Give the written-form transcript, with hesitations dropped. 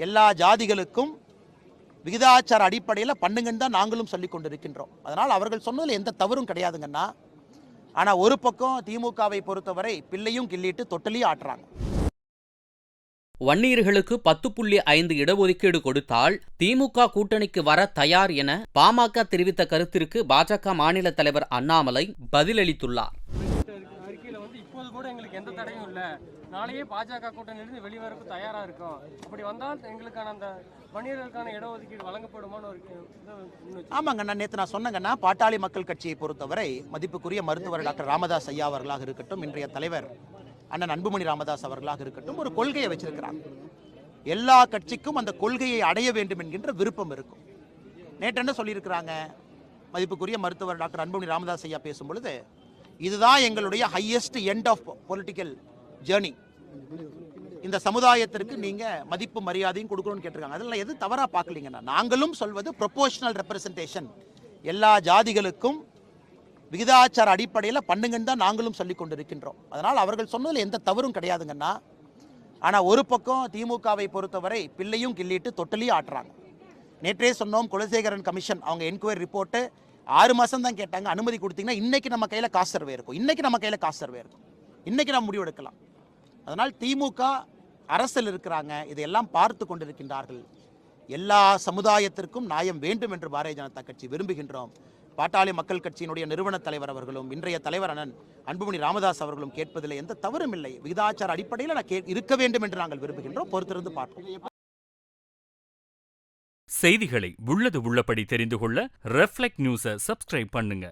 எல்லா ஜாதிகளுக்கும் விகிதாச்சார அடிப்படையில் பண்ணுங்கன்னு தான் நாங்களும் சொல்லி கொண்டிருக்கின்றோம். அதனால் அவர்கள் சொன்னதில் எந்த தவறும் கிடையாதுங்கன்னா. ஆனால் ஒரு பக்கம் திமுகவை பொறுத்தவரை பிள்ளையும் கிள்ளிட்டு தொட்டிலையும் ஆட்டுறாங்க. வன்னியர்களுக்கு 10.5 இடஒதுக்கீடு கொடுத்தால் திமுக கூட்டணிக்கு வர தயார் என பாமக தெரிவித்த கருத்திற்கு பாஜக மாநில தலைவர் அண்ணாமலை பதிலளித்துள்ளார். இப்போது கூட எங்களுக்கு எந்த தடையும் இல்லை, நாளையே பாஜக கூட்டணியிலிருந்து வெளிவரப்பு தயாரா இருக்கும். அப்படி வந்தால் எங்களுக்கான அந்த வன்னியர்களுக்கான இடஒதுக்கீடு வழங்கப்படுமான்னு ஒரு ஆமாங்க, நேற்று நான் சொன்னேங்கன்னா, பாட்டாளி மக்கள் கட்சியை பொறுத்தவரை மதிப்புக்குரிய மருத்துவர் டாக்டர் ராமதாஸ் ஐயா அவர்களாக இருக்கட்டும், இன்றைய தலைவர் அண்ணன் அன்புமணி ராமதாஸ் அவர்களாக இருக்கட்டும், ஒரு கொள்கையை வச்சிருக்கிறாங்க. எல்லா கட்சிக்கும் அந்த கொள்கையை அடைய வேண்டும் என்கின்ற விருப்பம் இருக்கும். நேற்று என்ன சொல்லியிருக்கிறாங்க, மதிப்புக்குரிய மருத்துவர் டாக்டர் அன்புமணி ராமதாஸ் ஐயா பேசும் பொழுது, இதுதான் எங்களுடைய highest end of political journey, இந்த சமுதாயத்திற்கு நீங்க மதிப்பு மரியாதையும் கொடுக்கணும்னு கேட்டிருக்காங்க. அதெல்லாம் எது தவறா பார்க்கலீங்கன்னா, நாங்களும் சொல்வது ப்ரொபோஷனல் ரெப்ரசன்டேஷன், எல்லா ஜாதிகளுக்கும் விகிதாச்சார அடிப்படையில் பண்ணுங்கன்னு தான் நாங்களும் சொல்லி கொண்டிருக்கின்றோம். அதனால் அவர்கள் சொன்னதில் எந்த தவறும் கிடையாதுங்கன்னா. ஆனால் ஒரு பக்கம் திமுகவை பொறுத்தவரை பிள்ளையும் கிள்ளிட்டு தொட்டிலையும் ஆட்டுறாங்க. நேற்றே சொன்னோம், குலசேகரன் கமிஷன் அவங்க என்கொயரி ரிப்போர்ட்டு 6 மாதம் தான் கேட்டாங்க, அனுமதி கொடுத்தீங்கன்னா இன்னைக்கு நம்ம கையில் காசு சர்வே இருக்கும், இன்னைக்கு நம்ம முடிவு எடுக்கலாம். அதனால் திமுக அரசில் இருக்கிறாங்க, இதையெல்லாம் பார்த்து கொண்டிருக்கின்றார்கள். எல்லா சமுதாயத்திற்கும் நியாயம் வேண்டும் என்று பாரதிய ஜனதா கட்சி விரும்புகின்றோம். பாட்டாளி மக்கள் கட்சியினுடைய நிறுவன தலைவர் அவர்களும் இன்றைய தலைவர் அண்ணன் அன்புமணி ராமதாஸ் அவர்களும் கேட்பதில் எந்த தவறும் இல்லை. விகிதாச்சார அடிப்படையில் இருக்க வேண்டும் என்று நாங்கள் விரும்புகின்றோம். பொறுத்திருந்து பார்ப்போம். செய்திகளை உள்ளது உள்ளபடி தெரிந்து கொள்ள ரெஃப்ளெக்ட் நியூஸை சப்ஸ்கிரைப் பண்ணுங்க.